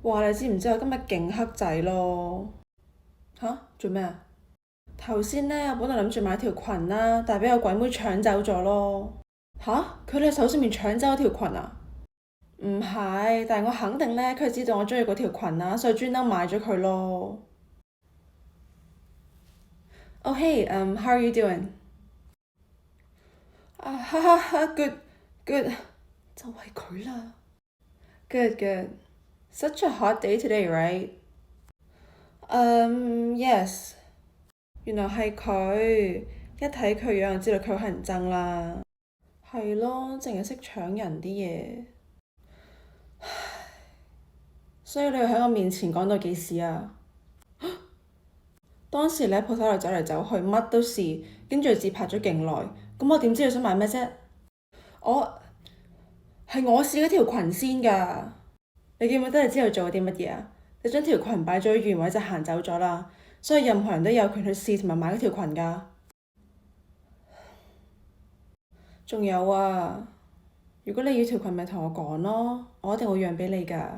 哇！你知唔知我今日勁黑仔咯？吓？做咩啊？頭先呢，我本來諗住買條裙啦，但係俾個鬼妹搶走咗咯。吓？佢哋手上面搶走條裙啊？唔係，但係我肯定呢，佢知道我中意嗰條裙啦，所以專登買咗佢咯。Oh hey, how are you doing？啊哈哈哈，good good，就係佢啦。Good good. Such a hot day today, right? Yes. 原來係佢，一睇佢樣就知道佢好乞人憎啦。係咯，淨係識搶人啲嘢。所以你要喺我面前講到幾時啊？當時你喺鋪頭度走嚟走去，乜都試，跟住自拍咗勁耐。咁我點知你想買咩啫？我係我試嗰條裙先㗎。你記唔記得你之後做咗啲乜嘢啊？你將條裙擺咗喺原位就行走咗啦。所以任何人都有權去試同埋買嗰條裙㗎。仲有啊，如果你要條裙咪同我講咯，我一定會讓俾你㗎。